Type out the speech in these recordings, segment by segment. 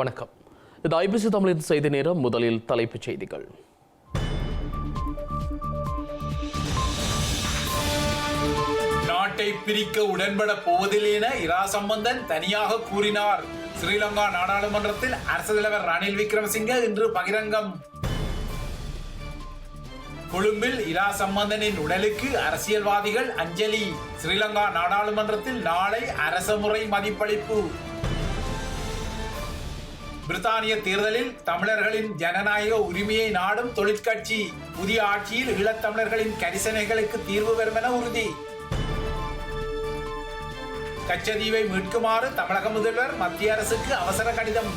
வணக்கம். இது ஐபிசி தமிழின் செய்தி நேரம். முதலில் தலைப்புச் செய்திகள். நாட்டை பிரிக்க உடன்பட போவதில்லை என இரா சம்பந்தன் தனியாக கூறினார். ஸ்ரீலங்கா நாடாளுமன்றத்தில் அரசு தலைவர் ரணில் விக்ரமசிங்க இன்று பகிரங்கம். கொழும்பில் இரா சம்பந்தனின் உடலுக்கு அரசியல்வாதிகள் அஞ்சலி. ஸ்ரீலங்கா நாடாளுமன்றத்தில் நாளை அரசமுறை மதிப்பளிப்பு. பிரித்தானிய தேர்தலில் தமிழர்களின் ஜனநாயக உரிமையை நாடும் தொழிற்கட்சி. புதிய ஆட்சியில் ஈழத்தமிழர்களின் கரிசனைகளுக்கு தீர்வு வரும் என உறுதி. கச்சதீவை மீட்குமாறு தமிழக முதல்வர் மத்திய அரசுக்கு அவசர கடிதம்.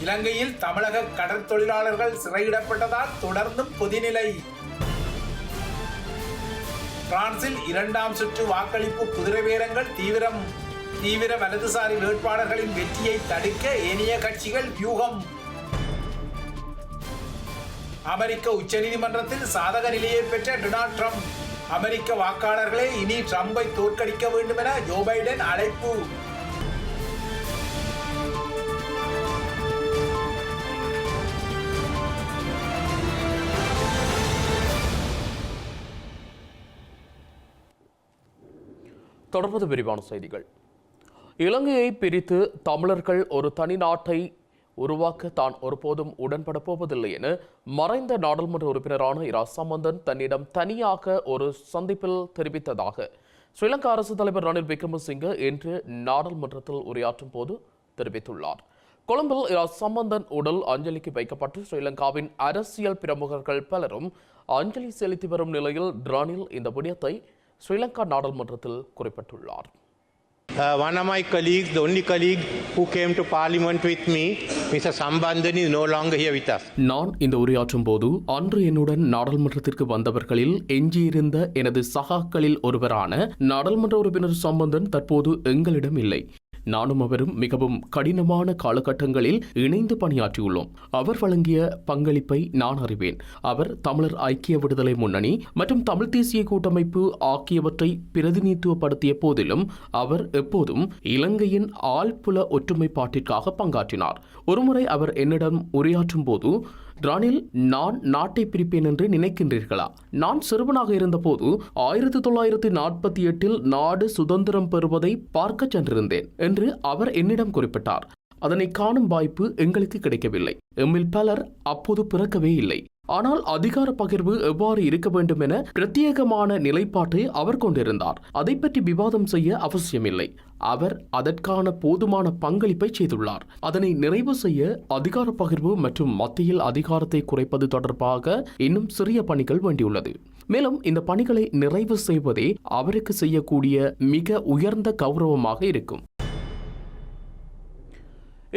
இலங்கையில் தமிழக கடற்தொழிலாளர்கள் சிறையிடப்பட்டதால் தொடர்ந்தும் பொதுநிலை. பிரான்சில் 2ஆம் சுற்று வாக்களிப்பு குதிரை பேரங்கள் தீவிரம். தீவிர வலதுசாரி வேட்பாளர்களின் வெற்றியை தடுக்க ஏனைய கட்சிகள் வியூகம். அமெரிக்க உச்சநீதிமன்றத்தில் சாதக நிலையை பெற்ற டொனால்ட் ட்ரம்ப். அமெரிக்க வாக்காளர்களே இனி ட்ரம்பை தோற்கடிக்க வேண்டும் என ஜோ பைடன் அழைப்பு. தொடர்ந்து விரிவான செய்திகள். இலங்கையை பிரித்து தமிழர்கள் ஒரு தனி நாட்டை உருவாக்க தான் ஒருபோதும் உடன்பட போவதில்லை என மறைந்த நாடாளுமன்ற உறுப்பினரான இரா சம்பந்தன் தன்னிடம் தனியாக ஒரு சந்திப்பில் தெரிவித்ததாக ஸ்ரீலங்கா அரசு தலைவர் ரணில் விக்ரமசிங்க இன்று நாடாளுமன்றத்தில் உரையாற்றும் போது தெரிவித்துள்ளார். கொழும்பில் இரா சம்பந்தன் உடல் அஞ்சலிக்கு வைக்கப்பட்டு ஸ்ரீலங்காவின் அரசியல் பிரமுகர்கள் பலரும் அஞ்சலி செலுத்தி வரும் நிலையில் ரணில் இந்த விடயத்தை ஸ்ரீலங்கா நாடாளுமன்றத்தில் குறிப்பிட்டுள்ளார். One of my colleagues, the only colleague who came to parliament with me, Mr. Sambandhan is no longer here with us. நான் இந்த உரையாற்றும் போது அன்று என்னுடன் நாடாளுமன்றத்திற்கு வந்தவர்களில் எஞ்சியிருந்த எனது சகாக்களில் ஒருவரான நாடாளுமன்ற உறுப்பினர் சம்பந்தன் தற்போது எங்களிடம் இல்லை. நானும் அவரும் மிகவும் கடினமான காலகட்டங்களில் இணைந்து பணியாற்றியுள்ளோம். அவர் வழங்கிய பங்களிப்பை நான் அறிவேன். அவர் தமிழர் ஐக்கிய விடுதலை முன்னணி மற்றும் தமிழ் தேசிய கூட்டமைப்பு ஆகியவற்றை பிரதிநிதித்துவப்படுத்திய போதிலும் அவர் எப்போதும் இலங்கையின் ஆழ்புல ஒற்றுமைப்பாட்டிற்காக பங்காற்றினார். ஒருமுறை அவர் என்னிடம் உரையாற்றும் போது, ரணில், நான் நாட்டை பிரிப்பேன் என்று நினைக்கின்றீர்களா? நான் சிறுவனாக இருந்தபோது 1948 நாடு சுதந்திரம் பெறுவதை பார்க்க சென்றிருந்தேன் என்று அவர் என்னிடம் குறிப்பிட்டார். அதனை காணும் வாய்ப்பு எங்களுக்கு கிடைக்கவில்லை. எம்மில் பலர் அப்போது பிறக்கவே இல்லை. ஆனால் அதிகார பகிர்வு எவ்வாறு இருக்க வேண்டும் என பிரத்யேகமான நிலைப்பாட்டை அவர் கொண்டிருந்தார். அதை பற்றி விவாதம் செய்ய அவசியமில்லை. அவர் அதற்கான போதுமான பங்களிப்பை செய்துள்ளார். அதனை நிறைவு செய்ய அதிகார பகிர்வு மற்றும் மத்தியில் அதிகாரத்தை குறைப்பது தொடர்பாக இன்னும் சிறிய பணிகள் வேண்டியுள்ளது. மேலும் இந்த பணிகளை நிறைவு செய்வதே அவருக்கு செய்யக்கூடிய மிக உயர்ந்த கௌரவமாக இருக்கும்.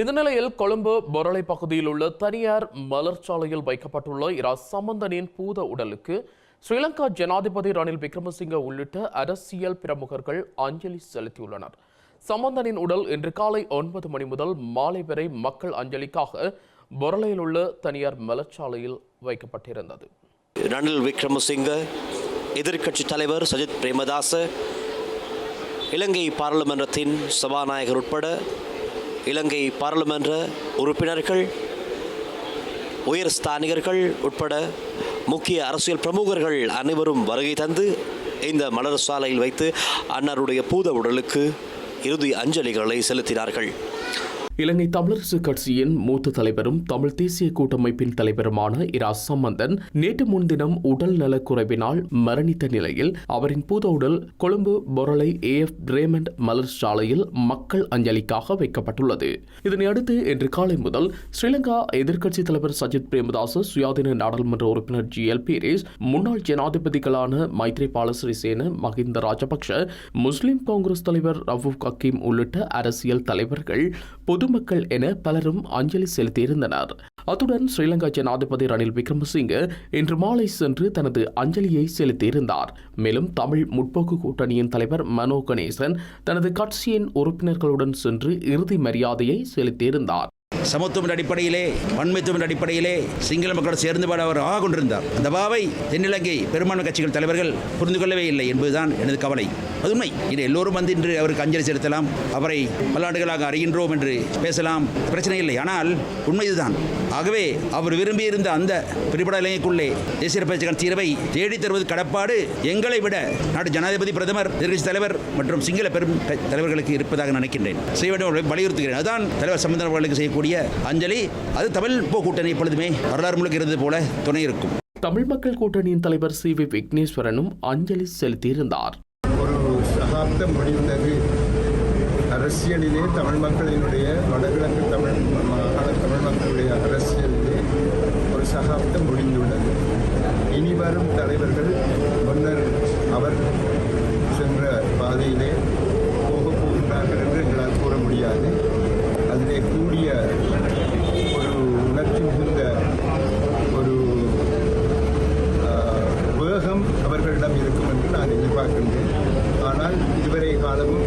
இந்த நிலையில் கொழும்பு பொரளை பகுதியில் உள்ள தனியார் மலர்ச்சாலையில் வைக்கப்பட்டுள்ள இரா சம்பந்தனின் பூத உடலுக்கு ஸ்ரீலங்கா ஜனாதிபதி ரணில் விக்ரமசிங்க உள்ளிட்ட அரசியல் பிரமுகர்கள் அஞ்சலி செலுத்தியுள்ளனர். சம்பந்தனின் உடல் இன்று காலை 9 மணி முதல் மாலை வரை மக்கள் அஞ்சலிக்காக பொரளையில் உள்ள தனியார் மலர்ச்சாலையில் வைக்கப்பட்டிருந்தது. ரணில் விக்ரமசிங்க, எதிர்க்கட்சி தலைவர் சஜித் பிரேமதாச, இலங்கை பாராளுமன்றத்தின் சபாநாயகர் உட்பட இலங்கை பாராளுமன்ற உறுப்பினர்கள், உயர் ஸ்தானிகர்கள் உட்பட முக்கிய அரசியல் பிரமுகர்கள் அனைவரும் வருகை தந்து இந்த மலர் சாலையில் வைத்து அன்னாருடைய பூத உடலுக்கு இறுதி அஞ்சலிகளை செலுத்தினார்கள். இலங்கை தமிழரசு கட்சியின் மூத்த தலைவரும் தமிழ் தேசிய கூட்டமைப்பின் தலைவருமான இரா சம்பந்தன் நேற்று முன்தினம் உடல் நலக்குறைவினால் மரணித்த நிலையில் அவரின் பூத உடல் கொழும்பு பொரளை AF ரேமண்ட் மலர் சாலையில் மக்கள் அஞ்சலிக்காக வைக்கப்பட்டுள்ளது. இதனையடுத்து இன்று காலை முதல் ஸ்ரீலங்கா எதிர்க்கட்சி தலைவர் சஜித் பிரேமதாச, சுயாதீன நாடாளுமன்ற உறுப்பினர் GL பீரிஸ், முன்னாள் ஜனாதிபதிகளான மைத்ரிபால சிறிசேன, மஹிந்த ராஜபக்ஷ, முஸ்லிம் காங்கிரஸ் தலைவர் ரவூப் ஹக்கீம் உள்ளிட்ட அரசியல் தலைவர்கள், பொதுமக்கள் என பலரும் அஞ்சலி செலுத்தியிருந்தனர். அத்துடன் ஸ்ரீலங்கா ஜனாதிபதி ரணில் விக்ரமசிங்க இன்று மாலை சென்று தனது அஞ்சலியை செலுத்தியிருந்தார். மேலும் தமிழ் முற்போக்கு கூட்டணியின் தலைவர் மனோ கணேசன் தனது கட்சியின் உறுப்பினர்களுடன் சென்று இறுதி மரியாதையை செலுத்தியிருந்தார். சமத்துவம் அடிப்படையிலே பன்மைத்துவம் அடிப்படையிலே சிங்கள மக்களோடு சேர்ந்து பாட அவர் கொண்டிருந்தார். அந்த பாவை தென்னிலங்கை பெரும்பான்மை கட்சிகள் தலைவர்கள் புரிந்து கொள்ளவே இல்லை என்பதுதான் எனது கவலை. அது உண்மை. இது எல்லோரும் வந்து இன்று அவருக்கு அஞ்சலி செலுத்தலாம், அவரை பல ஆண்டுகளாக அறிகின்றோம் என்று பேசலாம், பிரச்சனை இல்லை. ஆனால் உண்மை இதுதான். ஆகவே அவர் விரும்பியிருந்த அந்த பிரிபட இலங்கைக்குள்ளே தேசிய பிரச்சனை தீர்வை தேடித் தருவது கடப்பாடு எங்களை விட நாட்டு ஜனாதிபதி, பிரதமர், எதிர்க்கட்சி தலைவர் மற்றும் சிங்கள பெரும் தலைவர்களுக்கு இருப்பதாக நினைக்கின்றேன். செய்ய வேண்டும் வலியுறுத்துகிறேன். அதுதான் தலைவர் சம்பந்தன் அவர்களுக்கு செய்யக்கூடிய அஞ்சலி. அது தமிழ் கூட்டணி எப்பொழுதுமே வரலாறு முழுக்க இருந்தது போல துணை இருக்கும். தமிழ் மக்கள் கூட்டணியின் தலைவர் சி வி விக்னேஸ்வரனும் அஞ்சலி செலுத்தியிருந்தார். ஒரு சகாப்தம் முடிந்தது. அரசியலிலே தமிழ் மக்களினுடைய வடகிழக்கு தமிழ் மாகாண தமிழ் மக்களுடைய அரசியலிலே ஒரு சகாப்தம் முடிந்துள்ளது. இனி வரும் தலைவர்கள் முன்னர் அவர் சென்ற பாதையிலே போகப் போகின்றார்கள் என்று எங்களால் கூற முடியாது. அதிலே கூடிய ஒரு உணர்ச்சி மிகுந்த ஒரு வேகம் அவர்களிடம் இருக்கும் என்று நான் எதிர்பார்க்கின்றேன். ஆனால் இதுவரை காலமும்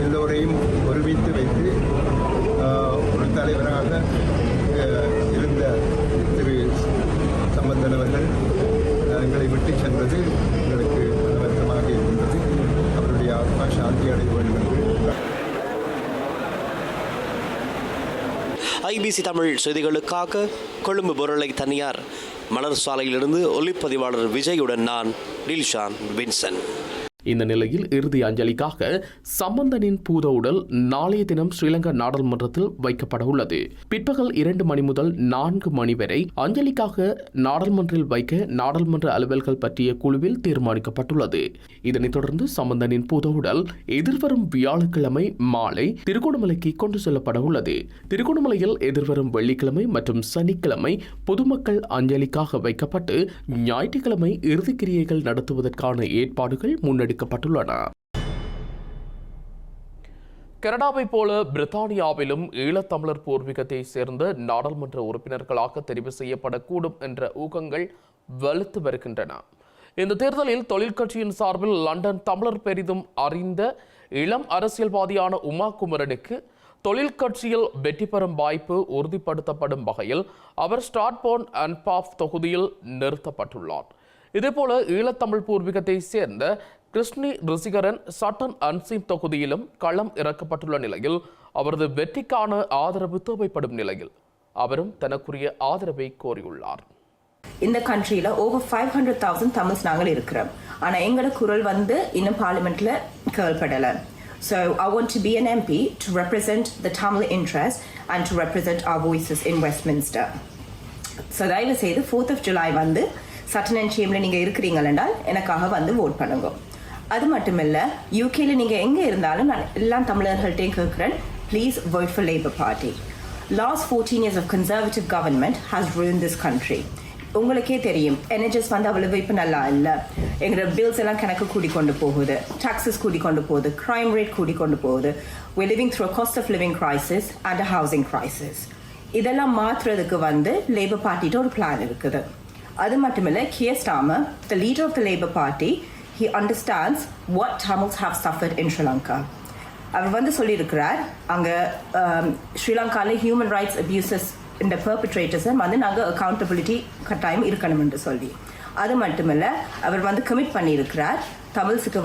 எல்லோரையும் ஒருமித்து வைத்து ஒரு தலைவராக இருந்த திரு சம்பந்தன் அவர்கள் எங்களை விட்டு சென்றது எங்களுக்கு வருத்தமாக இருக்கின்றது. அவருடைய ஆத்மா சாந்தி அடைய வேண்டும் என்று ஐபிசி தமிழ் செய்திகளுக்காக கொழும்பு பொருளை தனியார் மலர் சாலையிலிருந்து ஒளிப்பதிவாளர் விஜயுடன் நான் டில்ஷான் வின்சன். இந்த நிலையில் இறுதி அஞ்சலிக்காக சம்பந்தனின் பூத உடல் நாளைய தினம் ஸ்ரீலங்கா நாடாளுமன்றத்தில் வைக்கப்பட உள்ளது. பிற்பகல் 2 மணி முதல் 4 மணி வரை அஞ்சலிக்காக நாடாளுமன்றில் வைக்க நாடாளுமன்ற அலுவல்கள் பற்றிய குழுவில் தீர்மானிக்கப்பட்டுள்ளது. இதனைத் தொடர்ந்து சம்பந்தனின் பூத உடல் எதிர்வரும் வியாழக்கிழமை மாலை திருகோணமலைக்கு கொண்டு செல்லப்பட உள்ளது. திருகோணமலையில் எதிர்வரும் வெள்ளிக்கிழமை மற்றும் சனிக்கிழமை பொதுமக்கள் அஞ்சலிக்காக வைக்கப்பட்டு ஞாயிற்றுக்கிழமை இறுதிக்கிரியைகள் நடத்துவதற்கான ஏற்பாடுகள் முன்னெடுக்கப்பட்டுள்ளன. கனடாவை போல பிரித்தானியாவிலும் ஈழத்தமிழர் பூர்வீகத்தை சேர்ந்த நாடாளுமன்ற உறுப்பினர்களாக தெரிவு செய்யப்படக்கூடும் என்ற ஊகங்கள் வலுத்து வருகின்றன. இந்த தேர்தலில் தொழிற்கட்சியின் சார்பில் லண்டன் தமிழர் பெரிதும் அறிந்த இளம் அரசியல்வாதியான உமா குமரனுக்கு தொழிற்கட்சியில் வெற்றி பெறும் வாய்ப்பு உறுதிப்படுத்தப்படும் வகையில் அவர் ஸ்டாட்போர்ன் அண்ட் பாஃப் தொகுதியில் நிறுத்தப்பட்டுள்ளார். இதேபோல ஈழத்தமிழ் பூர்வீகத்தை சேர்ந்த கிருஷ்ணி ரிசிகரன் சட்டன் அன்சீன் தொகுதியிலும் களம் இறக்கப்பட்டுள்ள நிலையில் அவரது வெற்றிக்கான ஆதரவு தேவைப்படும் நிலையில் அவரும் தனக்குரிய ஆதரவை கோரியுள்ளார். இந்த கண்ட்ரியில ஓவர் 500,000 தமிழ்ஸ் நாங்கள் இருக்கிறோம். ஆனா எங்களோட குரல் இன்னும் பார்லிமெண்ட்ல கேள்படல. So I want to be an MP to represent the Tamil interest and to represent our voices in Westminster. So தயவு செய்து 4th of July சட்டன் அண்ட் சேம்ல நீங்க இருக்கிறீங்களா எனக்காக ஓட் பண்ணுங்க. அது மட்டும் இல்ல யூகேல நீங்க எங்க இருந்தாலும் நான் எல்லா தமிழர்கள்ட்டையும் கேட்கிறேன், please vote for Labour Party. Last 14 years of conservative government has ruined this country. உங்களுக்கே தெரியும், NHS அவ்வளவு இப்ப நல்லா இல்ல, எங்களோட பில்ஸ் எல்லாம் கணக்கு கூடிக்கொண்டு போகுது, டாக்ஸஸ் கூடிக்கொண்டு போகுது, கிரைம் ரேட் கூடிக்கொண்டு போகுது. We're living through a cost of living crisis and a housing crisis. இதெல்லாம் மாற்றுறதுக்கு லேபர் பார்ட்டிட்ட ஒரு பிளான் இருக்குது. அது மட்டுமில்ல, Keir Starmer, the leader of the Labour Party, he understands what Tamils have suffered in Sri Lanka. அவர் சொல்லியிருக்கிறார், அங்க ஸ்ரீலங்கால human rights abuses இந்த பெர்பெட்ரேட்டர்ஸை நாங்கள் அக்கௌண்டபிலிட்டி கட்டாயம் இருக்கணும் என்று சொல்லி. அது மட்டுமில்ல, அவர் கமிட் பண்ணியிருக்கிறார் தமிழ்ஸுக்கு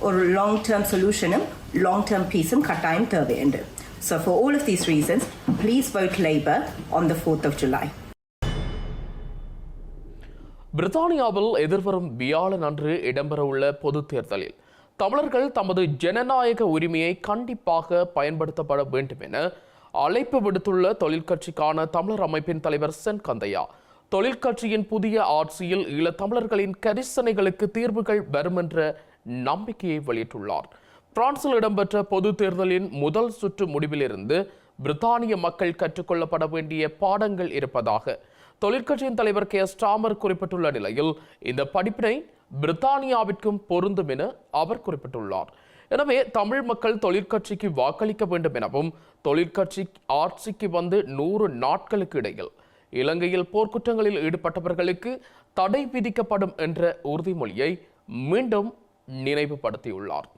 ஒரு லாங் டேர்ம் சொல்யூஷனும் லாங் டேர்ம் பீஸும் கட்டாயம் தேவை என்று. So for all of these reasons, please vote Labour on the 4th of July. பிரித்தானியாவில் எதிர்வரும் வியாழன் அன்று இடம்பெறவுள்ள பொது தேர்தலில் தமிழர்கள் தமது ஜனநாயக உரிமையை கண்டிப்பாக பயன்படுத்தப்பட வேண்டும் என அழைப்பு விடுத்துள்ள தொழிற்கட்சிக்கான தமிழர் அமைப்பின் தலைவர் சென் கந்தையா தொழிற்கட்சியின் புதிய ஆட்சியில் ஈழத்தமிழர்களின் கரிசனைகளுக்கு தீர்வுகள் வரும் என்ற நம்பிக்கையை வெளியிட்டுள்ளார். பிரான்சில் இடம்பெற்ற பொது தேர்தலின் முதல் சுற்று முடிவிலிருந்து பிரித்தானிய மக்கள் கற்றுக்கொள்ளப்பட வேண்டிய பாடங்கள் இருப்பதாக தொழிற்கட்சியின் தலைவர் கேர் ஸ்டாமர் குறிப்பிட்டுள்ள நிலையில் இந்த படிப்பினை பிரித்தானியாவிற்கும் பொருந்தும் என அவர் குறிப்பிட்டுள்ளார். எனவே தமிழ் மக்கள் தொழிற்கட்சிக்கு வாக்களிக்க வேண்டும் எனவும் தொழிற்கட்சி ஆட்சிக்கு 100 நாட்களுக்கு இடையில் இலங்கையில் போர்க்குற்றங்களில் ஈடுபட்டவர்களுக்கு தடை விதிக்கப்படும் என்ற உறுதிமொழியை மீண்டும் நினைவுபடுத்தியுள்ளார்.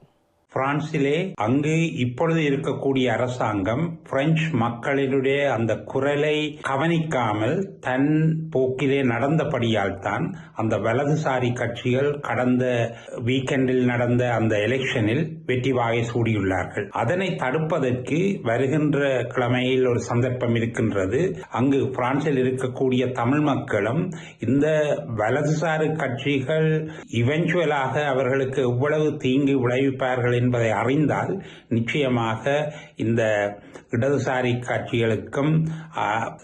பிரான்சிலே அங்கு இப்பொழுது இருக்கக்கூடிய அரசாங்கம் பிரெஞ்சு மக்களினுடைய அந்த குரலை கவனிக்காமல் தன் போக்கிலே நடந்தபடியால் தான் அந்த வலதுசாரி கட்சிகள் கடந்த வீக்கெண்டில் நடந்த அந்த எலெக்ஷனில் வெற்றி வாகை சூடியுள்ளார்கள். அதனை தடுப்பதற்கு வருகின்ற கிழமையில் ஒரு சந்தர்ப்பம் இருக்கின்றது. அங்கு பிரான்சில் இருக்கக்கூடிய தமிழ் மக்களும் இந்த வலதுசாரி கட்சிகள் இவென்ச்சுவலாக அவர்களுக்கு எவ்வளவு தீங்கு விளைவிப்பார்கள் என்பதை அறிந்தால் நிச்சயமாக இந்த இடதுசாரி கட்சிகளுக்கும்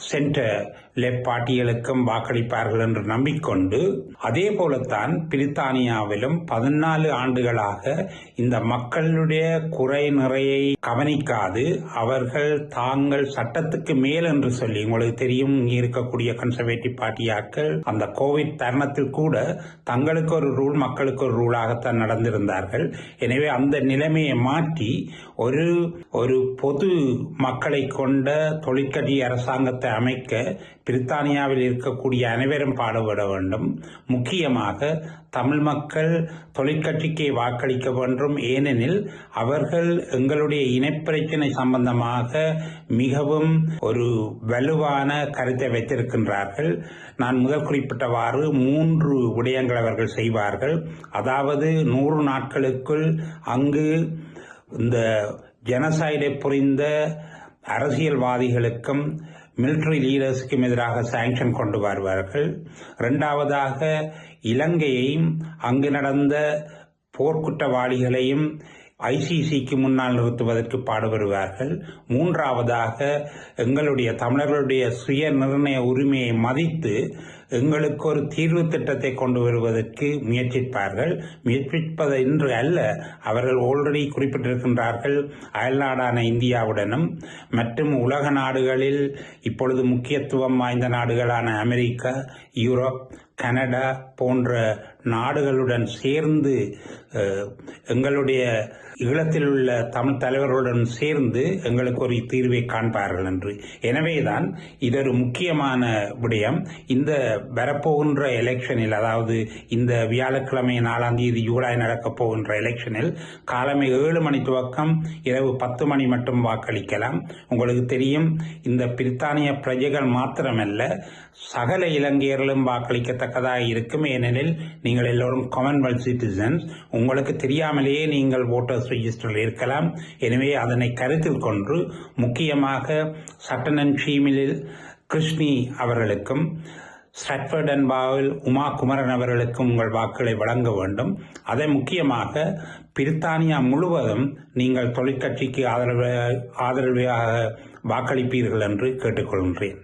சென்டர் லெப்ட் பார்ட்டிகளுக்கும் வாக்களிப்பார்கள் என்று நம்பிக்கொண்டு, அதே போலத்தான் பிரித்தானியாவிலும் 14 ஆண்டுகளாக இந்த மக்களுடைய குறை நிறையை கவனிக்காது அவர்கள் தாங்கள் சட்டத்துக்கு மேல் என்று சொல்லி, உங்களுக்கு தெரியும் இங்கே இருக்கக்கூடிய கன்சர்வேட்டிவ் பார்ட்டியாக்கள் அந்த கோவிட் தருணத்தில் கூட தங்களுக்கு ஒரு ரூல் மக்களுக்கு ஒரு ரூலாகத்தான் நடந்திருந்தார்கள். எனவே அந்த நிலைமையை மாற்றி ஒரு பொது மக்களை கொண்ட தொழிற்கட்சி அரசாங்கத்தை அமைக்க பிரித்தானியாவில் இருக்கக்கூடிய அனைவரும் பாடுபட வேண்டும். முக்கியமாக தமிழ் மக்கள் தொழிற்கட்சிக்கு வாக்களிக்க வேண்டும். ஏனெனில் அவர்கள் எங்களுடைய இனப்பிரச்சினை சம்பந்தமாக மிகவும் ஒரு வலுவான கருத்தை வைத்திருக்கின்றார்கள். நான் முதல் குறிப்பிட்டவாறு 3 விடயங்கள் அவர்கள் செய்வார்கள். அதாவது 100 நாட்களுக்குள் அங்கு இந்த ஜெனசைடை புரிந்த அரசியல்வாதிகளுக்கும் மிலிட்டரி லீடர்ஸுக்கும் எதிராக சாங்ஷன் கொண்டு வருவார்கள். 2வதாக இலங்கையையும் அங்கு நடந்த போர்க்குற்றவாளிகளையும் ICCக்கு முன்னால் நிறுத்துவதற்கு பாடுபடுவார்கள். 3வதாக எங்களுடைய தமிழர்களுடைய சுய நிர்ணய உரிமையை மதித்து எங்களுக்கு ஒரு தீர்வு திட்டத்தை கொண்டு வருவதற்கு முயற்சிப்பார்கள். முயற்சிப்பது என்று அல்ல, அவர்கள் ஆல்ரெடி குறிப்பிட்டிருக்கின்றார்கள் அயல்நாடான இந்தியாவுடனும் மற்றும் உலக நாடுகளில் இப்பொழுது முக்கியத்துவம் வாய்ந்த நாடுகளான அமெரிக்கா, யூரோப், கனடா போன்ற நாடுகளுடன் சேர்ந்து எங்களுடைய ஈழத்தில் உள்ள தமிழ் தலைவர்களுடன் சேர்ந்து எங்களுக்கு ஒரு தீர்வை காண்பார்கள் என்று. எனவேதான் இது ஒரு முக்கியமான விடயம். இந்த வரப்போகின்ற எலெக்ஷனில், அதாவது இந்த வியாழக்கிழமை 4ஆம் தேதி ஜூலை நடக்கப் போகின்ற எலெக்ஷனில் காலமே 7 மணி துவக்கம் இரவு 10 மணி மட்டும் வாக்களிக்கலாம். உங்களுக்கு தெரியும், இந்த பிரித்தானிய பிரஜைகள் மாத்திரமல்ல சகல இலங்கையர்களும் வாக்களிக்கத்தக்கதாக இருக்கும். ஏனெனில் நீங்கள் எல்லோரும் காமன்வெல்த் சிட்டிசன்ஸ், உங்களுக்கு தெரியாமலேயே நீங்கள் ஓட்டர்ஸ் ரெஜிஸ்டரில் இருக்கலாம். எனவே அதனை கருத்தில் கொண்டு முக்கியமாக சட்டனன் ஷீமிலில் கிருஷ்ணி அவர்களுக்கும் ஸ்ட்ராட்ஃபர்ட் அண்ட் பாவில் உமா குமரன் அவர்களுக்கும் உங்கள் வாக்குகளை வழங்க வேண்டும். அதை முக்கியமாக பிரித்தானியா முழுவதும் நீங்கள் தொழிற்கட்சிக்கு ஆதரவாக வாக்களிப்பீர்கள் என்று கேட்டுக்கொள்கின்றேன்.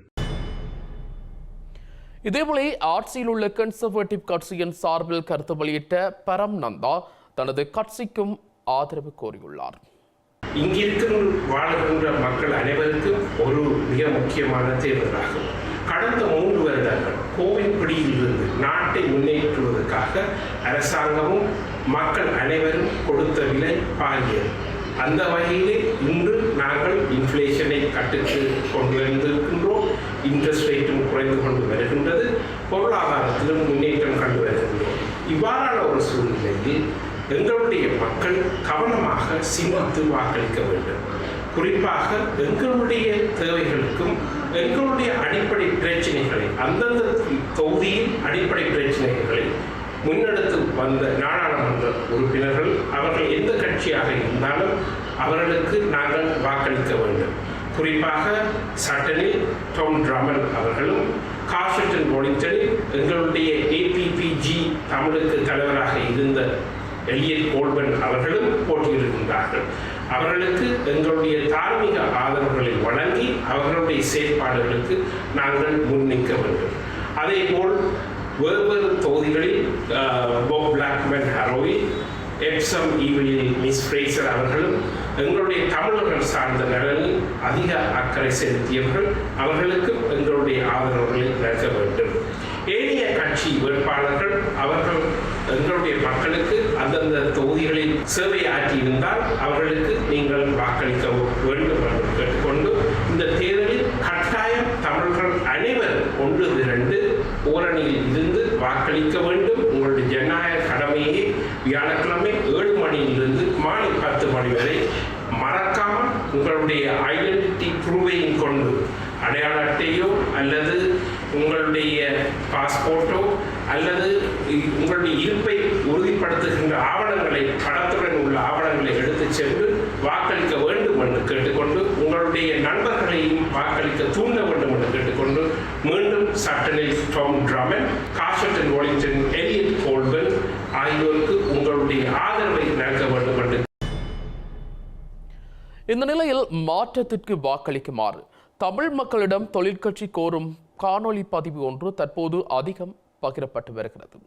இதேபோல ஆட்சியில் உள்ள கன்சர்வேட்டிவ் கட்சியின் சார்பில் கருத்து வெளியிட்ட பரம் நந்தா தனது கட்சிக்கும் ஆதரவு கோரியுள்ளார். இங்கிருக்கிற வாழ்கின்ற மக்கள் அனைவருக்கும் ஒரு மிக முக்கியமான தேர்தலாகும். கடந்த 3 வருடங்கள் கோவிட் பிடியிலிருந்து நாட்டை முன்னேற்றுவதற்காக அரசாங்கமும் மக்கள் அனைவரும் கொடுத்த விலை பாரியது. அந்த வகையிலே இன்று நாங்கள் இன்ஃப்ளேஷனை கட்டுக்கு கொண்டு வந்திருக்கின்றோம். இன்ட்ரெஸ்ட் ரேட்டும் குறைந்து கொண்டு வருகின்றது. பொருளாதாரத்திலும் முன்னேற்றம் கண்டு வருகின்றோம். இவ்வாறான ஒரு சூழ்நிலையில் எங்களுடைய மக்கள் கவனமாக சிந்தித்து வாக்களிக்க வேண்டும். குறிப்பாக எங்களுடைய தேவைகளுக்கும் எங்களுடைய அடிப்படை பிரச்சனைகளை, அந்தந்த தொகுதியின் அடிப்படை பிரச்சனைகளை முன்னெடுத்து வந்த நாடாளுமன்ற உறுப்பினர்கள் அவர்கள் எந்த கட்சியாக இருந்தாலும் அவர்களுக்கு நாங்கள் வாக்களிக்க வேண்டும். குறிப்பாக சட்டனில் டாம் ட்ரமல் அவர்களும், கார்ஷட்டன் வாலிங்டனில் எங்களுடைய APPG தமிழுக்கு தலைவராக இருந்த எலியட் கோல்பன் அவர்களும் போட்டியிடுகின்றார்கள். அவர்களுக்கு எங்களுடைய தார்மீக ஆதரவுகளை வழங்கி அவர்களுடைய செயற்பாடுகளுக்கு நாங்கள் முன்னிற்க வேண்டும். அதேபோல் வேறு தொகுதிகளில் பாப் பிளாக்மேன் ஹரோவி, எப்சம் ஈவிலில் மிஸ் ஃப்ரேசர் அவர்களும் எங்களுடைய தமிழர்கள் சார்ந்த நலனில் அதிக அக்கறை செலுத்தியவர்கள். அவர்களுக்கும் எங்களுடைய ஆதரவுகளை நல்க வேண்டும். ஏனைய கட்சி வேட்பாளர்கள் அவர்கள் எங்களுடைய மக்களுக்கு அந்தந்த தொகுதிகளில் சேவை ஆற்றியிருந்தால் அவர்களுக்கு நீங்கள் வாக்களிக்க வேண்டும் என்று கேட்டுக்கொண்டு, இந்த தேர்தலில் கட்டாயம் தமிழர்கள் அனைவரும் ஒன்று திரண்டு ஓரணியில் இருந்து வாக்களிக்க வேண்டும். உங்களுடைய ஜனநாயக கடமையை வியாழக்கிழமை 7 மணியிலிருந்து மாலை 10 மணி வரை மறக்காமல் உங்களுடைய ஐடென்டிட்டி ப்ரூவையும் கொண்டு அடையாள அட்டையோ அல்லது உங்களுடைய பாஸ்போர்ட்டோ அல்லது உங்களுடைய இருப்பை உறுதிப்படுத்துகின்ற ஆவணங்களை, படத்துடன் உள்ள ஆவணங்களை எடுத்துச் சென்று வாக்களிக்க வேண்டும் என்று கேட்டுக்கொண்டு, உங்களுடைய நண்பர்களையும் வாக்களிக்க தூண்ட வேண்டும் என்று கேட்டுக்கொண்டு, மீண்டும் சட்டனில் டாம் ட்ரமன், காஷட்டன் வாலிங்டன், எலியட் கோல்பன் ஆகியோருக்கு உங்களுடைய ஆதரவை நல்க வேண்டும் என்று. இந்த நிலையில் மாற்றத்திற்கு வாக்களிக்குமாறு தமிழ் மக்களிடம் தொழிற்கட்சி கோரும் காணொலி பதிவு ஒன்று தற்போது அதிகம் பகிரப்பட்டு வருகிறது.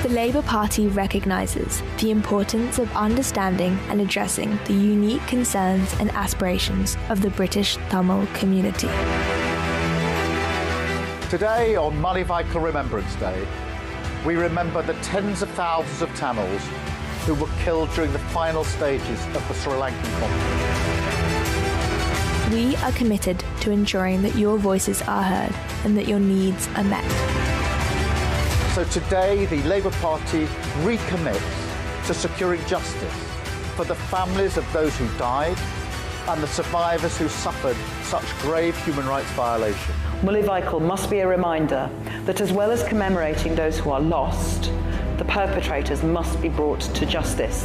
The Labour Party recognises the importance of understanding and addressing the unique concerns and aspirations of the British Tamil community. Today, on Malivaikal Remembrance Day, we remember the tens of thousands of Tamils who were killed during the final stages of the Sri Lankan conflict. We are committed to ensuring that your voices are heard and that your needs are met. So today, the Labour Party recommits to securing justice for the families of those who died and the survivors who suffered such grave human rights violations. Malivaikal must be a reminder that as well as commemorating those who are lost, the perpetrators must be brought to justice.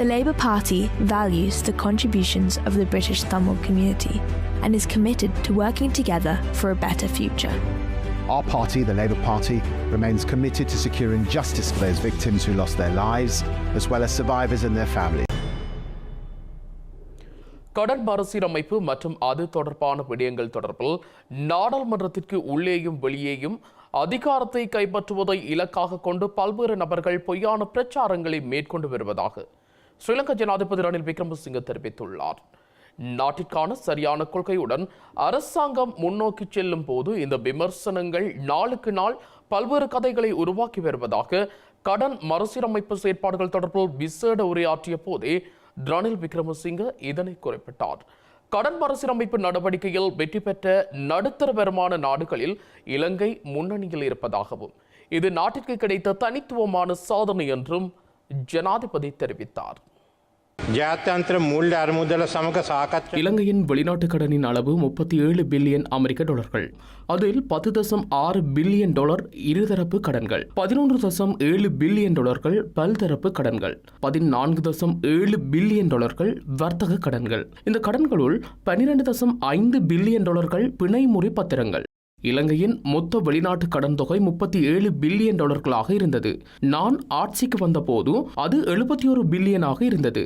The Labour Party values the contributions of the British Tamil community and is committed to working together for a better future. Our party, the Labour Party, remains committed to securing justice for those victims who lost their lives, as well as survivors and their families. கடன் மறுசீரமைப்பு மற்றும் அது தொடர்பான விடயங்கள் தொடர்பில் நாடாளுமன்றத்திற்கு உள்ளேயும் வெளியேயும் அதிகாரத்தை கைப்பற்றுவதை இலக்காக கொண்டு பல்வேறு நபர்கள் பொய்யான பிரச்சாரங்களை மேற்கொண்டு வருவதாக ஸ்ரீலங்கா ஜனாதிபதி ரணில் விக்ரமசிங்க தெரிவித்துள்ளார். நாட்டிற்கான சரியான கொள்கையுடன் அரசாங்கம் முன்னோக்கி செல்லும் போது இந்த விமர்சனங்கள் நாளுக்கு நாள் பல்வேறு கதைகளை உருவாக்கி வருவதாக கடன் மறுசீரமைப்பு செயற்பாடுகள் தொடர்பில் விசேட உரையாற்றிய போதே ரணில் விக்ரமசிங்க இதனை குறிப்பிட்டார். கடன் மறுசீரமைப்பு நடவடிக்கையில் வெற்றி பெற்ற நடுத்தர வருமான நாடுகளில் இலங்கை முன்னணியில் இருப்பதாகவும் இது நாட்டிற்கு கிடைத்த தனித்துவமான சாதனை என்றும் ஜனாதிபதி தெரிவித்தார். இலங்கையின் வெளிநாட்டு கடனின் அளவு 37 பில்லியன் அமெரிக்க டாலர்கள். அதில் 10.6 பில்லியன் டாலர் இருதரப்பு கடன்கள், 11.7 பில்லியன் டாலர்கள் பல்தரப்பு கடன்கள், 14.7 பில்லியன் டாலர்கள் வர்த்தக கடன்கள். இந்த கடன்களுள் 12.5 பில்லியன் டாலர்கள் பிணைமுறி பத்திரங்கள். இலங்கையின் மொத்த வெளிநாட்டு கடன் தொகை 37 பில்லியன் டாலர்களாக இருந்தது. நான் ஆட்சிக்கு வந்தபோது அது 71 பில்லியனாக இருந்தது.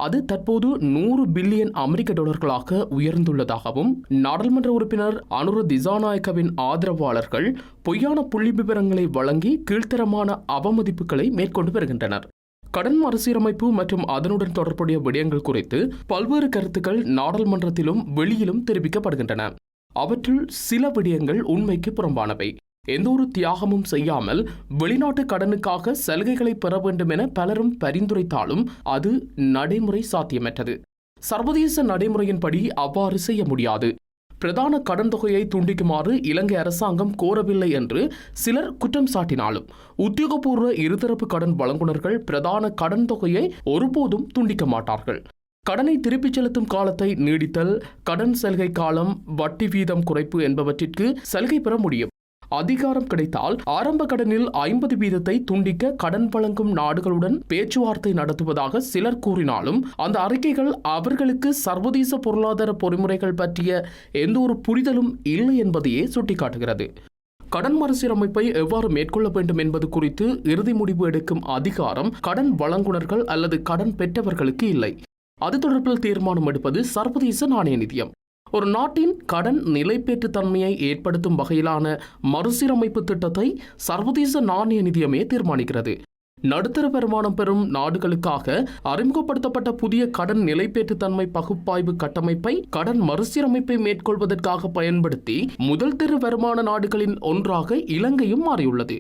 அது தற்போது 100 பில்லியன் அமெரிக்க டாலர்களாக உயர்ந்துள்ளதாகவும் நாடாளுமன்ற உறுப்பினர் அனுர திசாநாயக்கவின் ஆதரவாளர்கள் பொய்யான புள்ளி விவரங்களை வழங்கி கீழ்த்தரமான அவமதிப்புகளை மேற்கொண்டு வருகின்றனர். கடன் மறுசீரமைப்பு மற்றும் அதனுடன் தொடர்புடைய விடயங்கள் குறித்து பல்வேறு கருத்துக்கள் நாடாளுமன்றத்திலும் வெளியிலும் தெரிவிக்கப்படுகின்றன. அவற்றுள் சில விடயங்கள் உண்மைக்கு புறம்பானவை. எந்த ஒரு தியாகமும் செய்யாமல் வெளிநாட்டு கடனுக்காக சலுகைகளை பெற வேண்டும் என பலரும் பரிந்துரைத்தாலும் அது நடைமுறை சாத்தியமற்றது. சர்வதேச நடைமுறையின்படி அவ்வாறு செய்ய முடியாது. பிரதான கடன் தொகையை துண்டிக்குமாறு இலங்கை அரசாங்கம் கோரவில்லை என்று சிலர் குற்றம் சாட்டினாலும் உத்தியோகபூர்வ இருதரப்பு கடன் வழங்குனர்கள் பிரதான கடன் தொகையை ஒருபோதும் துண்டிக்க மாட்டார்கள். கடனை திருப்பிச் செலுத்தும் காலத்தை நீடித்தல், கடன் சலுகை காலம், வட்டி வீதம் குறைப்பு என்பவற்றிற்கு சலுகை பெற முடியும். அதிகாரம் கிடைத்தால் ஆரம்ப கடனில் 50 வீதத்தை துண்டிக்க கடன் வழங்கும் நாடுகளுடன் பேச்சுவார்த்தை நடத்துவதாக சிலர் கூறினாலும் அந்த அறிக்கைகள் அவர்களுக்கு சர்வதேச பொருளாதார பொறிமுறைகள் பற்றிய எந்த ஒரு புரிதலும் இல்லை என்பதையே சுட்டிக்காட்டுகிறது. கடன் மறுசீரமைப்பை எவ்வாறு மேற்கொள்ள வேண்டும் என்பது குறித்து இறுதி முடிவு எடுக்கும் அதிகாரம் கடன் வழங்குனர்கள் அல்லது கடன் பெற்றவர்களுக்கு இல்லை. அது தொடர்பில் தீர்மானம் எடுப்பது சர்வதேச நாணய நிதியம். ஒரு நாட்டின் கடன் நிலைப்பேற்று தன்மையை ஏற்படுத்தும் வகையிலான மறுசீரமைப்பு திட்டத்தை சர்வதேச நாணய நிதியமே தீர்மானிக்கிறது. நடுத்தர வருமானம் பெறும் நாடுகளுக்காக அறிமுகப்படுத்தப்பட்ட புதிய கடன் நிலைப்பேற்று தன்மை பகுப்பாய்வு கட்டமைப்பை கடன் மறுசீரமைப்பை மேற்கொள்வதற்காக பயன்படுத்தி முதல் தர வருமான நாடுகளின் ஒன்றாக இலங்கையும் மாறியுள்ளது.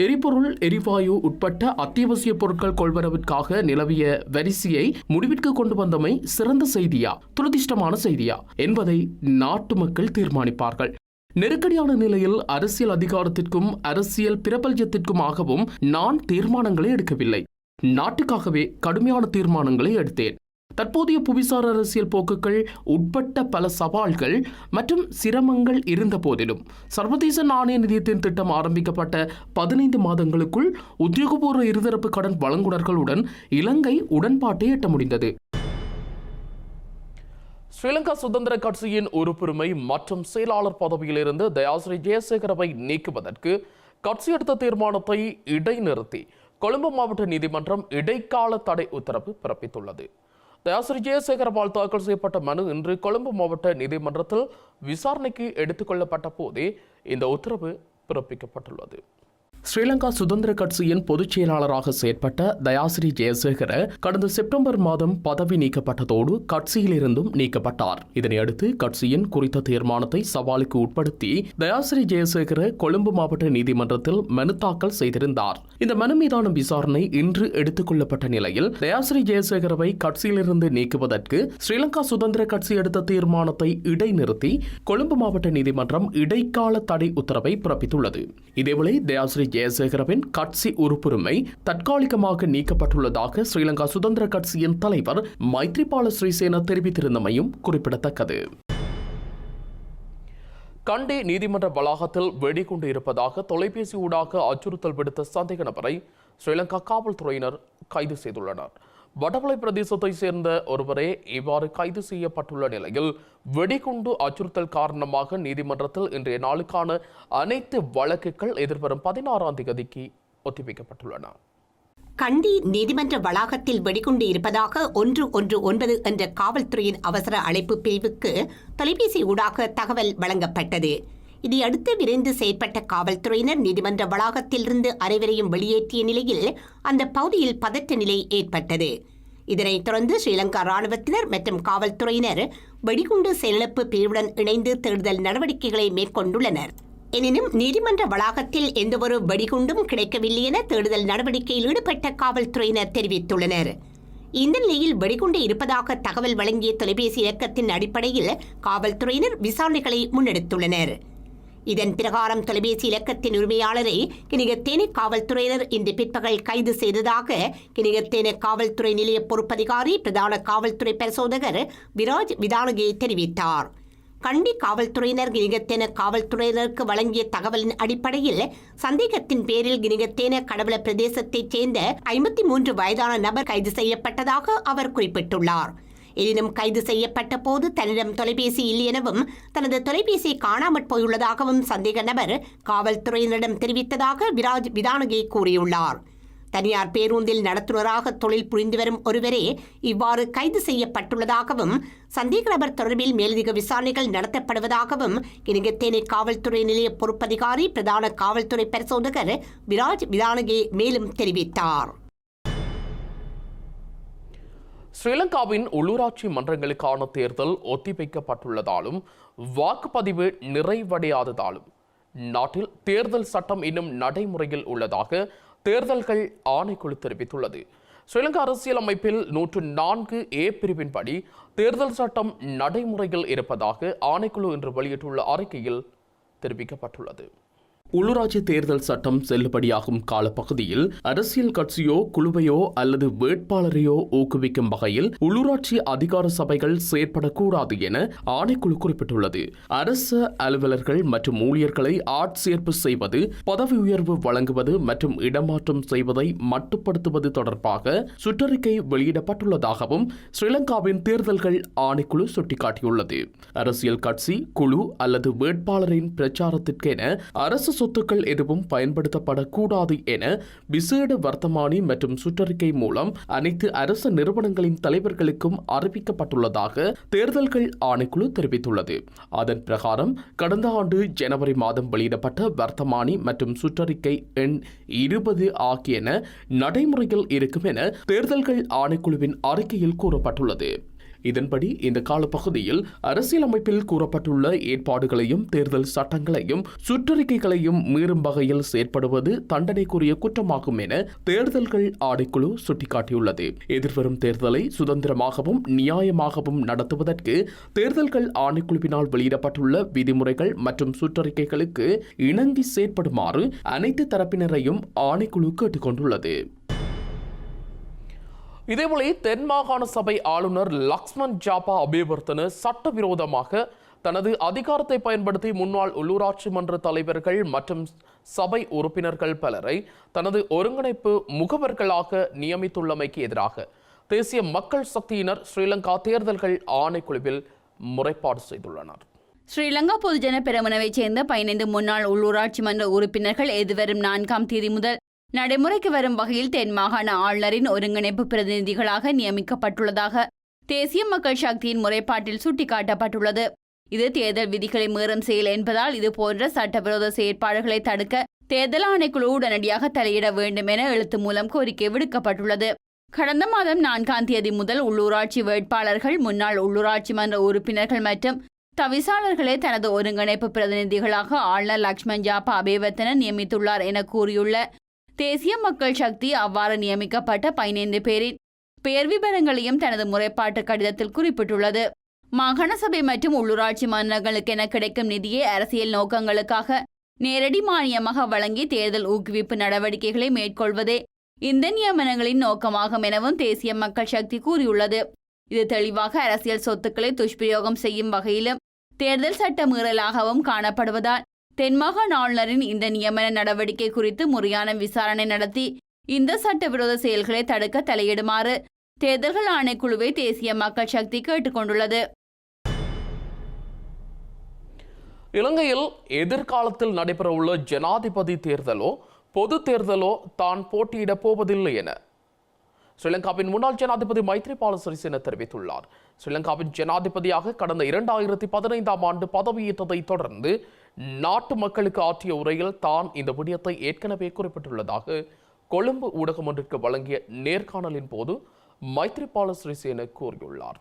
எரிபொருள், எரிவாயு உட்பட்ட அத்தியாவசிய பொருட்கள் கொள்வனவிற்காக நிலவிய வரிசையை முடிவிற்கு கொண்டு வந்தமை சிறந்த செய்தியா, துரதிர்ஷ்டமான செய்தியா என்பதை நாட்டு மக்கள் தீர்மானிப்பார்கள். நெருக்கடியான நிலையில் அரசியல் அதிகாரத்திற்கும் அரசியல் பிரபல்யத்திற்குமாகவும் நான் தீர்மானங்களை எடுக்கவில்லை. நாட்டுக்காகவே கடுமையான தீர்மானங்களை எடுத்தேன். தற்போதைய புவிசார் அரசியல் போக்குகள் உட்பட்ட பல சவால்கள் மற்றும் சிரமங்கள் இருந்த போதிலும் சர்வதேச நாணய நிதியத்தின் திட்டம் ஆரம்பிக்கப்பட்ட 15 மாதங்களுக்குள் உத்தியோகபூர்வ இருதரப்பு கடன் வழங்குனர்களுடன் இலங்கை உடன்பாட்டை எட்ட முடிந்தது. ஸ்ரீலங்கா சுதந்திர கட்சியின் உறுப்புரிமை மற்றும் செயலாளர் பதவியிலிருந்து தயாசிரி ஜெயசேகரவை நீக்குவதற்கு கட்சி எடுத்த தீர்மானத்தை இடைநிறுத்தி கொழும்பு மாவட்ட நீதிமன்றம் இடைக்கால தடை உத்தரவு பிறப்பித்துள்ளது. தயாசிரி ஜெயசேகரவால் தாக்கல் செய்யப்பட்ட மனு இன்று கொழும்பு மாவட்ட நீதிமன்றத்தில் விசாரணைக்கு எடுத்துக் கொள்ளப்பட்ட போதே இந்த உத்தரவு பிறப்பிக்கப்பட்டுள்ளது. ஸ்ரீலங்கா சுதந்திர கட்சியின் பொதுச் செயலாளராக செயற்பட்ட தயாசிரி ஜெயசேகர கடந்த செப்டம்பர் மாதம் பதவி நீக்கப்பட்டதோடு கட்சியிலிருந்தும் நீக்கப்பட்டார். இதனையடுத்து கட்சியின் குறித்த தீர்மானத்தை சவாலுக்கு உட்படுத்தி தயாசிரி ஜெயசேகர கொழும்பு மாவட்ட நீதிமன்றத்தில் மனு தாக்கல் செய்திருந்தார். இந்த மனு மீதான விசாரணை இன்று எடுத்துக் கொள்ளப்பட்ட நிலையில் தயாசிரி ஜெயசேகரவை கட்சியிலிருந்து நீக்குவதற்கு ஸ்ரீலங்கா சுதந்திர கட்சி எடுத்த தீர்மானத்தை இடைநிறுத்தி கொழும்பு மாவட்ட நீதிமன்றம் இடைக்கால தடை உத்தரவை பிறப்பித்துள்ளது. இதேவேளை தயாசிரி ஜெயசேகரவின் கட்சி உறுப்புரிமை தற்காலிகமாக நீக்கப்பட்டுள்ளதாக ஸ்ரீலங்கா சுதந்திர கட்சியின் தலைவர் மைத்ரிபால ஸ்ரீசேன தெரிவித்திருந்தமையும் குறிப்பிடத்தக்கது. கண்டி நீதிமன்ற வளாகத்தில் வெடிகுண்டு இருப்பதாக தொலைபேசி ஊடாக அச்சுறுத்தல் விடுத்த சந்தேக நபரை ஸ்ரீலங்கா காவல்துறையினர் கைது செய்துள்ளனர். வடபளை பிரதேசத்தை சேர்ந்த ஒருவரே இவ்வாறு கைது செய்யப்பட்டுள்ள நிலையில் வெடிகுண்டு அச்சுறுத்தல் காரணமாக நீதிமன்றத்தில் இன்றைய நாளுக்கான அனைத்து வழக்குகள் எதிர்வரும் 16ஆம் தேதிக்கு ஒத்திவைக்கப்பட்டுள்ளன. கண்டி நீதிமன்ற வளாகத்தில் வெடிகுண்டு இருப்பதாக 119 என்ற காவல்துறையின் அவசர அழைப்பு பிரிவுக்கு தொலைபேசி ஊடாக தகவல் வழங்கப்பட்டது. இதையடுத்து விரைந்து செயற்பட்ட காவல்துறையினர் நீதிமன்ற வளாகத்திலிருந்து அனைவரையும் வெளியேற்றிய நிலையில் அந்த பகுதியில் பதற்ற நிலை ஏற்பட்டது. இதனைத் தொடர்ந்து ஸ்ரீலங்கா ராணுவத்தினர் மற்றும் காவல்துறையினர் வெடிகுண்டு செயலிழப்பு பிரிவுடன் இணைந்து தேடுதல் நடவடிக்கைகளை மேற்கொண்டுள்ளனர். எனினும் நீதிமன்ற வளாகத்தில் எந்தவொரு வெடிகுண்டும் கிடைக்கவில்லை என தேடுதல் நடவடிக்கையில் ஈடுபட்ட காவல்துறையினர் தெரிவித்துள்ளனர். இந்த நிலையில் வெடிகுண்டு இருப்பதாக தகவல் வழங்கிய தொலைபேசி இலக்கத்தின் அடிப்படையில் காவல்துறையினர் விசாரணைகளை முன்னெடுத்துள்ளனர். இதன் பிரகாரம் தொலைபேசி இலக்கத்தின் உரிமையாளரை கினிகத்தேனை காவல்துறையினர் இன்று பிற்பகல் கைது செய்ததாக கினிகத்தேனை காவல்துறை நிலைய பொறுப்பதிகாரி பிரதான காவல்துறை பரிசோதகர் விராஜ் விதானகே தெரிவித்தார். கண்டி காவல்துறையினர் கினிகத்தேன காவல்துறையினருக்கு வழங்கிய தகவலின் அடிப்படையில் சந்தேகத்தின் பேரில் கினிகத்தேன கடவள பிரதேசத்தைச் சேர்ந்த 53 வயதான நபர் கைது செய்யப்பட்டதாக அவர் குறிப்பிட்டுள்ளார். எனினும் கைது செய்யப்பட்ட போது தன்னிடம் தொலைபேசி இல்லை எனவும் தனது தொலைபேசி காணாமற் போயுள்ளதாகவும் சந்தேக நபர் காவல்துறையினரிடம் தெரிவித்ததாக விராஜ் விதானகே கூறியுள்ளார். தனியார் பேருந்தில் நடத்துனராக தொழில் புரிந்து வரும் ஒருவரே இவ்வாறு கைது செய்யப்பட்டுள்ளதாகவும் சந்தேக நபர் தொடர்பில் மேலதிக விசாரணைகள் நடத்தப்படுவதாகவும் கினிகத்தேனை காவல்துறை நிலைய பொறுப்பதிகாரி பிரதான காவல்துறை பரிசோதகர் விராஜ் விதானகே மேலும் தெரிவித்தார். ஸ்ரீலங்காவின் உள்ளூராட்சி மன்றங்களுக்கான தேர்தல் ஒத்திவைக்கப்பட்டுள்ளதாலும் வாக்குப்பதிவு நிறைவடையாததாலும் நாட்டில் தேர்தல் சட்டம் இன்னும் நடைமுறையில் உள்ளதாக தேர்தல்கள் ஆணைக்குழு தெரிவித்துள்ளது. ஸ்ரீலங்கா அரசியலமைப்பில் 104A பிரிவின்படி தேர்தல் சட்டம் நடைமுறையில் இருப்பதாக ஆணைக்குழு இன்று வெளியிட்டுள்ள அறிக்கையில் தெரிவிக்கப்பட்டுள்ளது. உள்ளூராட்சி தேர்தல் சட்டம் செல்லுபடியாகும் காலப்பகுதியில் அரசியல் கட்சியோ குழுவையோ அல்லது வேட்பாளரையோ ஊக்குவிக்கும் வகையில் உள்ளூராட்சி அதிகார சபைகள் செயற்படக்கூடாது என ஆணைக்குழு குறிப்பிட்டுள்ளது. அரசு அலுவலர்கள் மற்றும் ஊழியர்களை ஆட்சேர்ப்பு செய்வது, பதவி உயர்வு வழங்குவது மற்றும் இடமாற்றம் செய்வதை மட்டுப்படுத்துவது தொடர்பாக சுற்றறிக்கை வெளியிடப்பட்டுள்ளதாகவும் ஸ்ரீலங்காவின் தேர்தல்கள் ஆணைக்குழு சுட்டிக்காட்டியுள்ளது. அரசியல் கட்சி, குழு அல்லது வேட்பாளரின் பிரச்சாரத்திற்கென அரசு சொத்துக்கள் எதுவும் பயன்படுத்தப்படக்கூடாது என விசேட வர்த்தமானி மற்றும் சுற்றறிக்கை மூலம் அனைத்து அரசு நிறுவனங்களின் தலைவர்களுக்கும் அறிவிக்கப்பட்டுள்ளதாக தேர்தல்கள் ஆணைக்குழு தெரிவித்துள்ளது. அதன் பிரகாரம் கடந்த ஆண்டு ஜனவரி மாதம் வெளியிடப்பட்ட வர்த்தமானி மற்றும் சுற்றறிக்கை எண் 20 ஆகியன நடைமுறையில் இருக்கும் என தேர்தல்கள் ஆணைக்குழுவின் அறிக்கையில் கூறப்பட்டுள்ளது. இதன்படி இந்த காலப்பகுதியில் அரசியலமைப்பில் கூறப்பட்டுள்ள ஏற்பாடுகளையும் தேர்தல் சட்டங்களையும் சுற்றறிக்கைகளையும் மீறும் வகையில் செயற்படுவது தண்டனைக்குரிய குற்றமாகும் என தேர்தல்கள் ஆணைக்குழு சுட்டிக்காட்டியுள்ளது. எதிர்வரும் தேர்தலை சுதந்திரமாகவும் நியாயமாகவும் நடத்துவதற்கு தேர்தல்கள் ஆணைக்குழுவினால் வெளியிடப்பட்டுள்ள விதிமுறைகள் மற்றும் சுற்றறிக்கைகளுக்கு இணங்கி செயற்படுமாறு அனைத்து தரப்பினரையும் ஆணைக்குழு கேட்டுக் கொண்டுள்ளது. இதேபோல தென் மாகாண சபை ஆளுநர் லக்ஷ்மன் ஜாபா அபேவர்தன சட்டவிரோதமாக தனது அதிகாரத்தை பயன்படுத்தி முன்னாள் உள்ளூராட்சி மன்ற தலைவர்கள் மற்றும் சபை உறுப்பினர்கள் பலரை தனது ஒருங்கிணைப்பு முகவர்களாக நியமித்துள்ளமைக்கு எதிராக தேசிய மக்கள் சக்தியினர் ஸ்ரீலங்கா தேர்தல்கள் ஆணைக்குழுவில் முறைப்பாடு செய்துள்ளனர். ஸ்ரீலங்கா பொதுஜன பெரமுனவைச் சேர்ந்த 15 முன்னாள் உள்ளூராட்சி மன்ற உறுப்பினர்கள் எதிர்வரும் 4ஆம் தேதி முதல் நடைமுறைக்கு வரும் வகையில் தென் மாகாண ஆளுநரின் ஒருங்கிணைப்பு பிரதிநிதிகளாக நியமிக்கப்பட்டுள்ளதாக தேசிய மக்கள் சக்தியின் முறைப்பாட்டில் சுட்டிக்காட்டப்பட்டுள்ளது. இது தேர்தல் விதிகளை மீறும் செயல் என்பதால் இதுபோன்ற சட்டவிரோத செயற்பாடுகளை தடுக்க தேர்தல் ஆணைக்குழு உடனடியாக தலையிட வேண்டும் என எழுத்து மூலம் கோரிக்கை விடுக்கப்பட்டுள்ளது. கடந்த மாதம் 4ஆம் தேதி முதல் உள்ளூராட்சி வேட்பாளர்கள், முன்னாள் உள்ளூராட்சி மன்ற உறுப்பினர்கள் மற்றும் தவிசாளர்களை தனது ஒருங்கிணைப்பு பிரதிநிதிகளாக ஆளுநர் லக்ஷ்மன் ஜாபா அபேவர்தன நியமித்துள்ளார் என கூறியுள்ள தேசிய மக்கள் சக்தி அவ்வாறு நியமிக்கப்பட்ட 15 பேரின் பெயர் விவரங்களையும் தனது முறைப்பாட்டு கடிதத்தில் குறிப்பிட்டுள்ளது. மாகாண சபை மற்றும் உள்ளூராட்சி மன்றங்களுக்கென கிடைக்கும் நிதியை அரசியல் நோக்கங்களுக்காக நேரடி மானியமாக வழங்கி தேர்தல் ஊக்குவிப்பு நடவடிக்கைகளை மேற்கொள்வதே இந்த நியமனங்களின் நோக்கமாகும் எனவும் தேசிய மக்கள் சக்தி கூறியுள்ளது. இது தெளிவாக அரசியல் சொத்துக்களை துஷ்பிரயோகம் செய்யும் வகையிலும் தேர்தல் சட்ட மீறலாகவும் காணப்படுவதால் தென்மாகாண ஆளுநரின் இந்த நியமன நடவடிக்கை குறித்து முறையான விசாரணை நடத்தி இந்த சட்டவிரோத செயல்களை தடுக்க தலையிடுமாறு தேர்தல்கள் ஆணைக்குழுவை தேசிய மக்கள் சக்தி கேட்டுக்கொண்டுள்ளது. இலங்கையில் எதிர்காலத்தில் நடைபெறவுள்ள ஜனாதிபதி தேர்தலோ பொது தேர்தலோ தான் போட்டியிடப் போவதில்லை என ஸ்ரீலங்காவின் முன்னாள் ஜனாதிபதி மைத்ரிபால சிறிசேன தெரிவித்துள்ளார். ஸ்ரீலங்காவின் ஜனாதிபதியாக கடந்த 2015ஆம் ஆண்டு பதவியேற்றதை தொடர்ந்து நாட்டு மக்களுக்கு ஆற்றிய உரையில் தான் இந்த விடயத்தை ஏற்கனவே குறிப்பிட்டுள்ளதாக கொழும்பு ஊடகம் ஒன்றிற்கு வழங்கிய நேர்காணலின் போது மைத்ரிபால சிறிசேன கூறியுள்ளார்.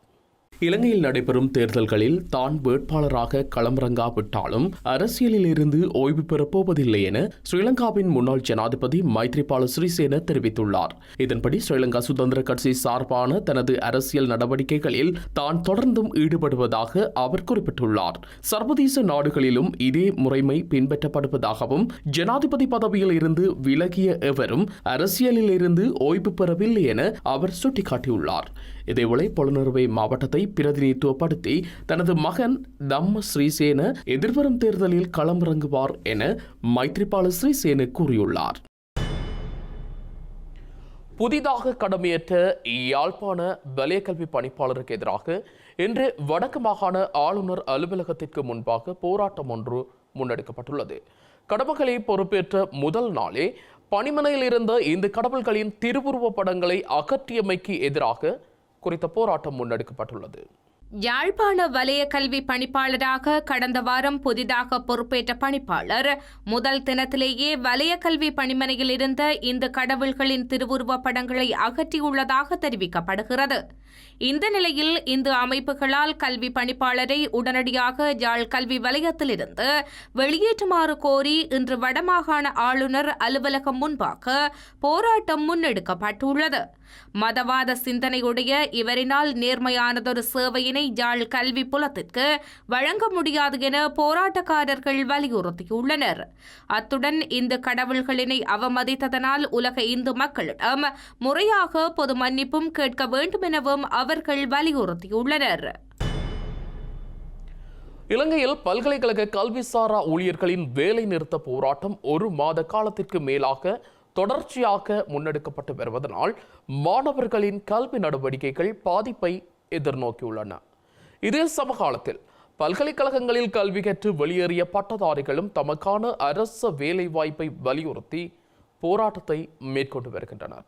இலங்கையில் நடைபெறும் தேர்தல்களில் தான் வேட்பாளராக களமிறங்காவிட்டாலும் அரசியலில் இருந்து ஓய்வு பெறப் போவதில்லை என ஸ்ரீலங்காவின் முன்னாள் ஜனாதிபதி மைத்ரிபால சிறிசேன தெரிவித்துள்ளார். இதன்படி ஸ்ரீலங்கா சுதந்திர கட்சி சார்பான தனது அரசியல் நடவடிக்கைகளில் தான் தொடர்ந்தும் ஈடுபடுவதாக அவர் குறிப்பிட்டுள்ளார். சர்வதேச நாடுகளிலும் இதே முறைமை பின்பற்றப்படுவதாகவும் ஜனாதிபதி பதவியில் இருந்து விலகிய எவரும் அரசியலில் இருந்து ஓய்வு பெறவில்லை என அவர் சுட்டிக்காட்டியுள்ளார். இதேவேளை பொலனறுவை மாவட்டத்தை பிரதிநிதித்துவப்படுத்தி தனது மகன் தம்ம ஸ்ரீசேன எதிர்வரும் தேர்தலில் களமிறங்குவார் என மைத்ரிபால சிறிசேன கூறியுள்ளார். புதிதாக கடமையேற்ற யாழ்ப்பாண வலய கல்வி பணிப்பாளருக்கு எதிராக இன்று வடக்கு மாகாண ஆளுநர் அலுவலகத்திற்கு முன்பாக போராட்டம் ஒன்று முன்னெடுக்கப்பட்டுள்ளது. கடமைகளை பொறுப்பேற்ற முதல் நாளே பணிமனையில் இருந்த இந்த கடவுள்களின் திருவுருவ படங்களை அகற்றியமைக்கு எதிராக குறித்த போராட்டம் முன்னெடுக்கப்பட்டுள்ளது. யாழ்ப்பாண வலய கல்வி பணிப்பாளராக கடந்த வாரம் புதிதாக பொறுப்பேற்ற பணிப்பாளர் முதல் தினத்திலேயே வலய கல்வி பணிமனையில் இருந்த இந்த கடவுள்களின் திருவுருவ படங்களை அகற்றியுள்ளதாக தெரிவிக்கப்படுகிறது. இந்த நிலையில் இந்த அமைப்புகளால் கல்வி பணிப்பாளரை உடனடியாக யாழ் கல்வி வலயத்திலிருந்து வெளியேற்றுமாறு கோரி இன்று வடமாகாண ஆளுநர் அலுவலகம் முன்பாக போராட்டம் முன்னெடுக்கப்பட்டுள்ளது. மதவாத சிந்தனையுடைய இவரினால் நேர்மையானதொரு சேவையினை யாழ் கல்வி புலத்திற்கு வழங்க முடியாது என போராட்டக்காரர்கள் வலியுறுத்தியுள்ளனர். அத்துடன் இந்த கடவுள்களினை அவமதித்ததனால் உலக இந்து மக்களிடம் முறையாக பொது மன்னிப்பும் கேட்க வேண்டும் எனவும் அவர்கள் வலியுறுத்தியுள்ளனர். இலங்கையில் பல்கலைக்கழக கல்விசாரா ஊழியர்களின் வேலை நிறுத்த போராட்டம் 1 மாத காலத்திற்கு மேலாக தொடர்ச்சியாக முன்னெடுக்கப்பட்டு வருவதனால் மாணவர்களின் கல்வி நடவடிக்கைகள் பாதிப்பை எதிர்நோக்கியுள்ளன. இதே சமகாலத்தில் பல்கலைக்கழகங்களில் கல்வி கற்று வெளியேறிய பட்டதாரிகளும் தமக்கான அரச வேலைவாய்ப்பை வலியுறுத்தி போராட்டத்தை மேற்கொண்டு வருகின்றனர்.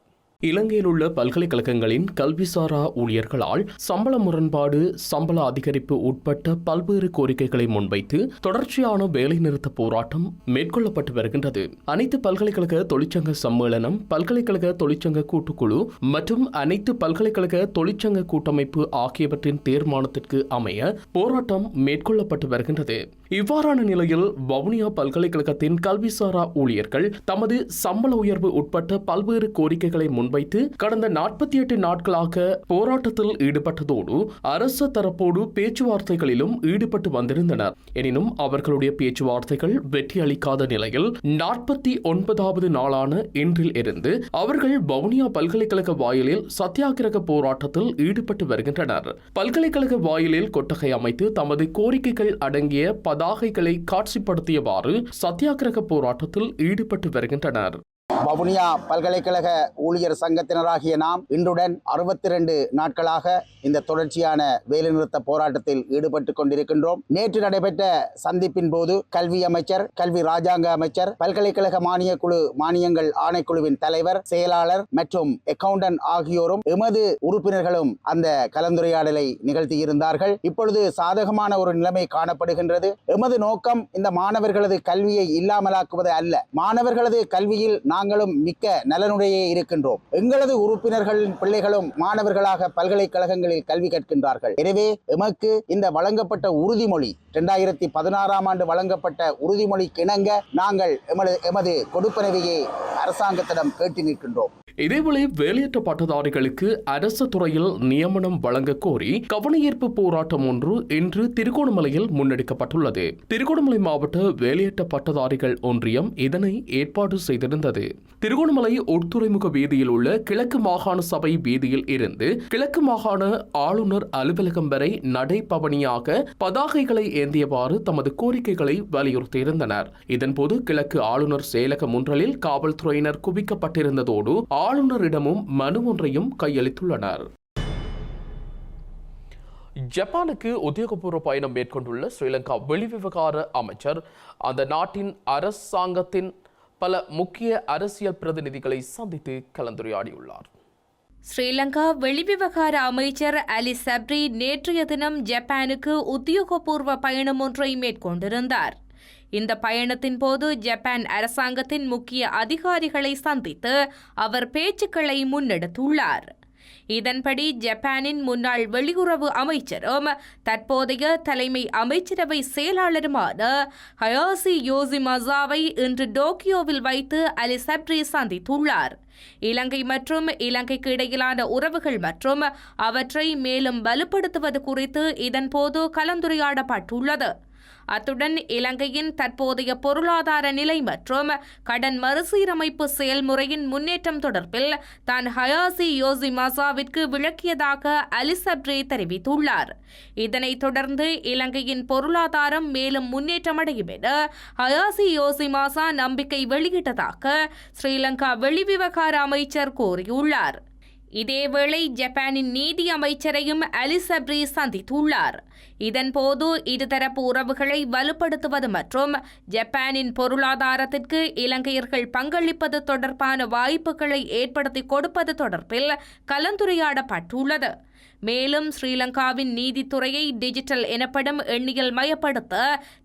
இலங்கையில் உள்ள பல்கலைக்கழகங்களின் கல்விசாரா ஊழியர்களால் சம்பள முரண்பாடு, சம்பள அதிகரிப்பு உட்பட்ட பல்வேறு கோரிக்கைகளை முன்வைத்து தொடர்ச்சியான வேலைநிறுத்த போராட்டம் மேற்கொள்ளப்பட்டு வருகின்றது. அனைத்து பல்கலைக்கழக தொழிற்சங்க சம்மேளனம், பல்கலைக்கழக தொழிற்சங்க கூட்டுக்குழு மற்றும் அனைத்து பல்கலைக்கழக தொழிற்சங்க கூட்டமைப்பு ஆகியவற்றின் தீர்மானத்திற்கு அமைய போராட்டம் மேற்கொள்ளப்பட்டு வருகின்றது. இவ்வாறான நிலையில் வவுனியா பல்கலைக்கழகத்தின் கல்விசாரா ஊழியர்கள் தமது சம்பள உயர்வு உட்பட்ட பல்வேறு கோரிக்கைகளை முன்வைத்து கடந்த 48 நாட்களாக போராட்டத்தில் ஈடுபட்டதோடு அரசு தரப்போடு பேச்சுவார்த்தைகளிலும் ஈடுபட்டு வந்திருந்தனர். எனினும் அவர்களுடைய பேச்சுவார்த்தைகள் வெற்றியளிக்காத நிலையில் 49வது நாளான இன்றில் இருந்து அவர்கள் வவுனியா பல்கலைக்கழக வாயிலில் சத்தியாகிரக போராட்டத்தில் ஈடுபட்டு வருகின்றனர். பல்கலைக்கழக வாயிலில் கொட்டகை அமைத்து தமது கோரிக்கைகள் அடங்கிய பதாகைகளை காட்சிப்படுத்தியவாறு சத்தியாகிரக போராட்டத்தில் ஈடுபட்டு வருகின்றனர். வவுனியா பல்கலைக்கழக ஊழியர் சங்கத்தினராகிய நாம் இன்றுடன் 62 நாட்களாக இந்த தொடர்ச்சியான வேலைநிறுத்த போராட்டத்தில் ஈடுபட்டு கொண்டிருக்கின்றோம். நேற்று நடைபெற்ற சந்திப்பின் போது கல்வி அமைச்சர், கல்வி ராஜாங்க அமைச்சர், பல்கலைக்கழக மானியங்கள் ஆணைக்குழுவின் தலைவர், செயலாளர் மற்றும் அக்கவுண்டன்ட் ஆகியோரும் எமது உறுப்பினர்களும் அந்த கலந்துரையாடலை நிகழ்த்தியிருந்தார்கள். இப்பொழுது சாதகமான ஒரு நிலைமை காணப்படுகின்றது. எமது நோக்கம் இந்த மாணவர்களது கல்வியை இல்லாமலாக்குவது அல்ல. மாணவர்களது கல்வியில் நாங்களும் மிக்க நலனுடையே இருக்கின்றோம். எங்களது உறுப்பினர்களின் பிள்ளைகளும் மாணவர்களாக பல்கலைக்கழகங்களில் கல்வி கற்கின்றார்கள். எனவே எமக்கு இந்த வழங்கப்பட்ட உறுதிமொழி 2016ஆம் ஆண்டு வழங்கப்பட்ட உறுதிமொழிக்கு இணங்க நாங்கள் எமது கொடுப்பனவையை அரசாங்கத்திடம் கேட்டு நிற்கின்றோம். இதேவேளை வேலையற்ற பட்டதாரிகளுக்கு அரசு துறையில் நியமனம் வழங்க கோரி கவனஈர்ப்பு போராட்டம் ஒன்று இன்று திருகோணமலையில் முன்னெடுக்கப்பட்டுள்ளது. திருகோணமலை மாவட்ட வேலையற்ற பட்டதாரிகள் ஒன்றியம் இதனை ஏற்பாடு செய்திருந்தது. திருகோணமலை உட்துறைமுக வீதியில் உள்ள கிழக்கு மாகாண சபை வீதியில் இருந்து கிழக்கு மாகாண ஆளுநர் அலுவலகம் வரை நடைபவனியாக பதாகைகளை ஏந்தியவாறு தமது கோரிக்கைகளை வலியுறுத்தியிருந்தனர். இதன்போது கிழக்கு ஆளுநர் செயலக முன்றலில் காவல்துறையினர் குவிக்கப்பட்டிருந்ததோடு ஆளுநரிடமும் மனு ஒன்றையும் கையளித்துள்ளனர். ஜப்பானுக்கு உத்தியோகபூர்வ பயணம் மேற்கொண்டுள்ள ஸ்ரீலங்கா வெளிவிவகார அமைச்சர் அந்த நாட்டின் அரசாங்கத்தின் பல முக்கிய அரசியல் பிரதிநிதிகளை சந்தித்து கலந்துரையாடியுள்ளார். ஸ்ரீலங்கா வெளிவிவகார அமைச்சர் அலி சப்ரி நேற்றைய தினம் ஜப்பானுக்கு உத்தியோகபூர்வ பயணம் ஒன்றை மேற்கொண்டிருந்தார். இந்த பயணத்தின் போது ஜப்பான் அரசாங்கத்தின் முக்கிய அதிகாரிகளை சந்தித்து அவர் பேச்சுக்களை முன்னெடுத்துள்ளார். இதன்படி ஜப்பானின் முன்னாள் வெளியுறவு அமைச்சரும் தற்போதைய தலைமை அமைச்சரவை செயலாளருமான ஹயாசி யோசிமசாவை இன்று டோக்கியோவில் வைத்து அலி சப்ரி சந்தித்துள்ளார். இலங்கை மற்றும் இலங்கைக்கு இடையிலான உறவுகள் மற்றும் அவற்றை மேலும் வலுப்படுத்துவது குறித்து இதன்போது கலந்துரையாடப்பட்டுள்ளது. அத்துடன் இலங்கையின் தற்போதைய பொருளாதார நிலை மற்றும் கடன் மறுசீரமைப்பு செயல்முறையின் முன்னேற்றம் தொடர்பில் தான் ஹயாசி யோசிமசாவிற்கு விளக்கியதாக அலி சப்ரி தெரிவித்துள்ளார். இதனைத் தொடர்ந்து இலங்கையின் பொருளாதாரம் மேலும் முன்னேற்றமடையும் என ஹயாசி யோசிமசா நம்பிக்கை வெளியிட்டதாக ஸ்ரீலங்கா வெளிவிவகார அமைச்சர் கூறியுள்ளார். இதேவேளை ஜப்பானின் நீதி அமைச்சரையும் அலி சப்ரி சந்தித்துள்ளார். இதன்போது இருதரப்பு உறவுகளை வலுப்படுத்துவது மற்றும் ஜப்பானின் பொருளாதாரத்திற்கு இலங்கையர்கள் பங்களிப்பது தொடர்பான வாய்ப்புகளை ஏற்படுத்தி கொடுப்பது தொடர்பில் கலந்துரையாடப்பட்டுள்ளது. மேலும் ஸ்ரீலங்காவின் நீதித்துறையை டிஜிட்டல் எனப்படும் எண்ணியல் மயப்படுத்த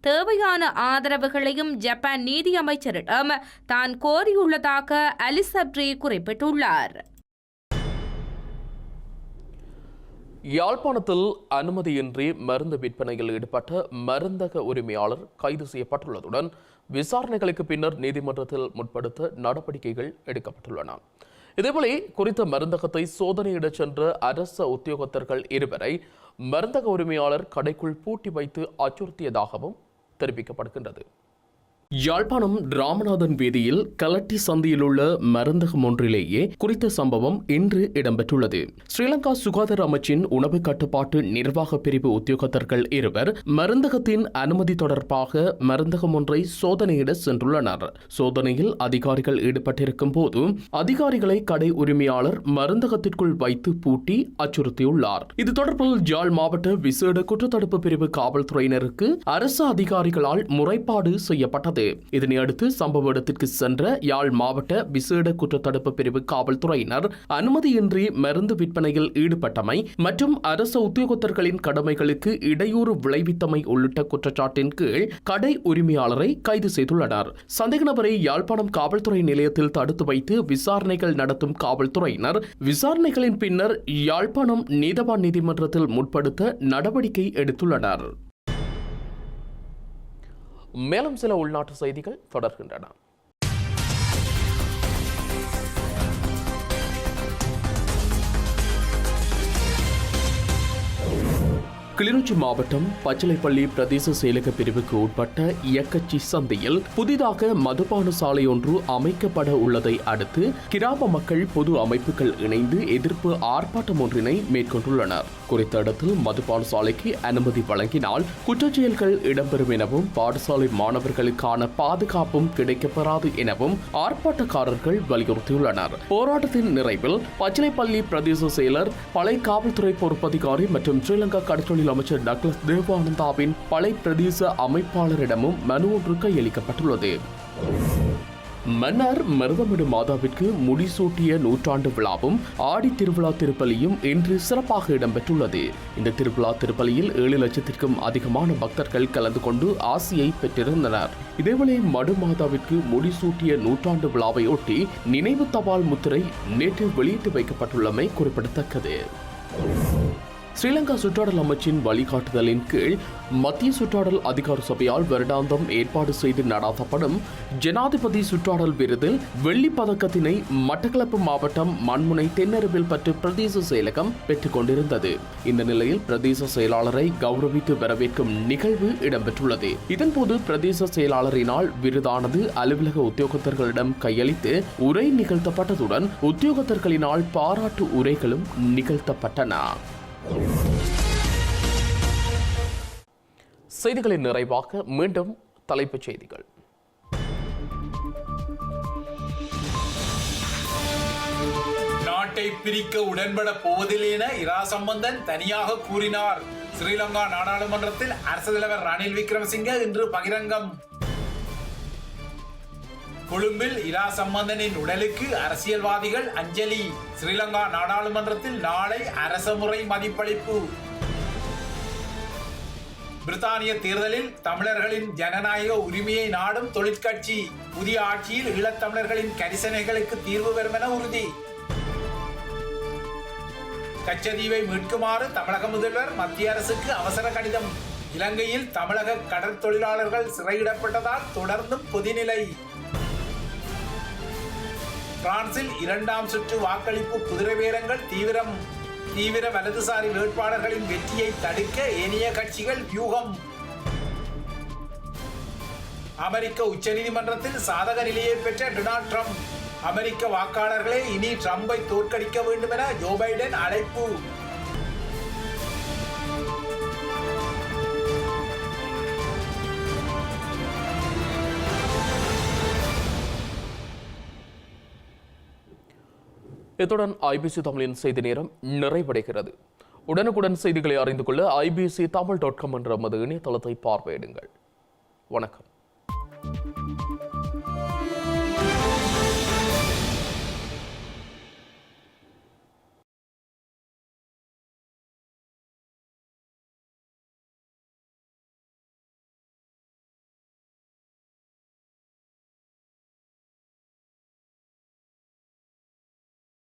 தேவையான ஆதரவுகளையும் ஜப்பான் நீதி அமைச்சரிடம் தான் கோரியுள்ளதாக அலி சப்ரி குறிப்பிட்டுள்ளார். யாழ்ப்பாணத்தில் அனுமதியின்றி மருந்து விற்பனையில் ஈடுபட்ட மருந்தக உரிமையாளர் கைது செய்யப்பட்டுள்ளதுடன் விசாரணைகளுக்கு பின்னர் நீதிமன்றத்தில் முற்படுத்த நடவடிக்கைகள் எடுக்கப்பட்டுள்ளன. இதேபோல குறித்த மருந்தகத்தை சோதனையிடச் சென்ற அரச உத்தியோகத்தர்கள் 2 மருந்தக உரிமையாளர் கடைக்குள் பூட்டி வைத்து அச்சுறுத்தியதாகவும் தெரிவிக்கப்படுகின்றது. யாழ்ப்பாணம் ராமநாதன் வீதியில் கலட்டி சந்தியில் உள்ள மருந்தகம் ஒன்றிலேயே குறித்த சம்பவம் இன்று இடம்பெற்றுள்ளது. ஸ்ரீலங்கா சுகாதார அமைச்சின் உணவு கட்டுப்பாட்டு நிர்வாக பிரிவு உத்தியோகத்தர்கள் 2 மருந்தகத்தின் அனுமதி தொடர்பாக மருந்தகம் ஒன்றை சோதனையிட சென்றுள்ளனர். சோதனையில் அதிகாரிகள் ஈடுபட்டிருக்கும் போது அதிகாரிகளை கடை உரிமையாளர் மருந்தகத்திற்குள் வைத்து பூட்டி அச்சுறுத்தியுள்ளார். இது தொடர்பில் யாழ் மாவட்ட விசேட குற்றத்தடுப்பு பிரிவு காவல்துறையினருக்கு அரசு அதிகாரிகளால் முறைப்பாடு செய்யப்பட்டது. தெரிவித்துள்ளது. இதனையடுத்து சம்பவ இடத்திற்கு சென்ற யாழ் மாவட்ட விசேட குற்றத்தடுப்பு பிரிவு காவல்துறையினர் அனுமதியின்றி மருந்து விற்பனையில் ஈடுபட்டமை மற்றும் அரசு உத்தியோகத்தர்களின் கடமைகளுக்கு இடையூறு விளைவித்தமை உள்ளிட்ட குற்றச்சாட்டின் கீழ் கடை உரிமையாளரை கைது செய்துள்ளனர். சந்தேக நபரை யாழ்ப்பாணம் காவல்துறை நிலையத்தில் தடுத்து வைத்து விசாரணைகள் நடத்தும் காவல்துறையினர் விசாரணைகளின் பின்னர் யாழ்ப்பாணம் நீதவான் நீதிமன்றத்தில் முற்படுத்த நடவடிக்கை எடுத்துள்ளனர். மேலும் சில உள்நாட்டு செய்திகள் தொடர்கின்றன. கிளிநொச்சி மாவட்டம் பச்சிலைப்பள்ளி பிரதேச செயலக பிரிவுக்கு உட்பட்ட இயக்கச்சி சந்தையில் புதிதாக மதுபான சாலை ஒன்று அமைக்கப்பட உள்ளதை அடுத்து கிராம மக்கள் பொது அமைப்புகள் இணைந்து எதிர்ப்பு ஆர்ப்பாட்டம் ஒன்றினை மேற்கொண்டுள்ளனர். குறித்த இடத்தில் மதுபான சாலைக்கு அனுமதி வழங்கினால் குற்றச்செயல்கள் இடம்பெறும் எனவும் பாடசாலை மாணவர்களுக்கான பாதுகாப்பும் கிடைக்கப்பெறாது எனவும் ஆர்ப்பாட்டக்காரர்கள் வலியுறுத்தியுள்ளனர். போராட்டத்தின் நிறைவில் பச்சிலைப்பள்ளி பிரதேச செயலர் பழைய காவல்துறை பொறுப்பதிகாரி மற்றும் ஸ்ரீலங்கா கடற்தொழில் அமைச்சர் டக்ளஸ் தேவானந்தாவின் பழைய பிரதேச அமைப்பாளரிடமும் மனு ஒன்று கையளிக்கப்பட்டுள்ளது. மன்னார் மருதமிடு மாதாவிற்கு முடிசூட்டிய நூற்றாண்டு விழாவும் ஆடி திருவிழா திருப்பலியும் இன்று சிறப்பாக இடம்பெற்றுள்ளது. இந்த திருவிழா திருப்பலியில் 7 லட்சத்திற்கும் அதிகமான பக்தர்கள் கலந்து கொண்டு ஆசியை பெற்றிருந்தனர். இதேவேளை மடு மாதாவிற்கு முடிசூட்டிய நூற்றாண்டு விழாவை ஒட்டி நினைவு தபால் முத்திரை நேற்று வெளியிட்டு வைக்கப்பட்டுள்ளமை குறிப்பிடத்தக்கது. ஸ்ரீலங்கா சுற்றாடல் அமைச்சின் வழிகாட்டுதலின் கீழ் மத்திய சுற்றாடல் அதிகார சபையால் வருடாந்தம் ஏற்பாடு செய்து நடாத்தப்படும் ஜனாதிபதி சுற்றாடல் விருதில் வெள்ளிப் பதக்கத்தினை மட்டக்களப்பு மாவட்டம் மண்முனை தென்னருவில் பற்று பிரதேச செயலகம் பெற்றுக் கொண்டிருந்தது. இந்த நிலையில் பிரதேச செயலாளரை கௌரவித்து வரவேற்கும் நிகழ்வு இடம்பெற்றுள்ளது. இதன்போது பிரதேச செயலாளரினால் விருதானது அலுவலக உத்தியோகத்தர்களிடம் கையளித்து உரை நிகழ்த்தப்பட்டதுடன் உத்தியோகத்தர்களினால் பாராட்டு உரைகளும் நிகழ்த்தப்பட்டன. செய்திகளின் நிறைவாக மீண்டும் தலைப்புச் செய்திகள். நாட்டை பிரிக்க உடன்பட போவதில்லை என இரா சம்பந்தன் தனியாக கூறினார். ஸ்ரீலங்கா நாடாளுமன்றத்தில் அரசு தலைவர் ரணில் விக்ரமசிங்கே இன்று பகிரங்கம். கொழும்பில் இரா சம்பந்தனின் உடலுக்கு அரசியல்வாதிகள் அஞ்சலி. ஸ்ரீலங்கா நாடாளுமன்றத்தில் நாளை அரச முறை மதிப்பளிப்பு. பிரித்தானிய தேர்தலில் தமிழர்களின் ஜனநாயக உரிமையை நாடும் தொழிற்கட்சி. புதிய ஆட்சியில் ஈழத்தமிழர்களின் கரிசனைகளுக்கு தீர்வு வரும் என உறுதி. கச்சதீவை மீட்குமாறு தமிழக முதல்வர் மத்திய அரசுக்கு அவசர கடிதம். இலங்கையில் தமிழக கடற்தொழிலாளர்கள் சிறையிடப்பட்டதால் தொடர்ந்தும் பொதுநிலை. பிரான்சில் 2ஆம் சுற்று வாக்களிப்பு குதிரை பேரங்கள் தீவிரம். தீவிர வலதுசாரி வேட்பாளர்களின் வெற்றியை தடுக்க ஏனைய கட்சிகள் வியூகம். அமெரிக்க உச்சநீதிமன்றத்தில் சாதக நிலையை பெற்ற டொனால்ட் ட்ரம்ப். அமெரிக்க வாக்காளர்களே இனி ட்ரம்பை தோற்கடிக்க வேண்டும் என ஜோ பைடன் அழைப்பு. இத்துடன் ஐபிசி தமிழின் செய்தி நேரம் நிறைவடைகிறது. உடனுக்குடன் செய்திகளை அறிந்து கொள்ள IBCTamil.com என்ற நமது இணையதளத்தை பார்வையிடுங்கள். வணக்கம்.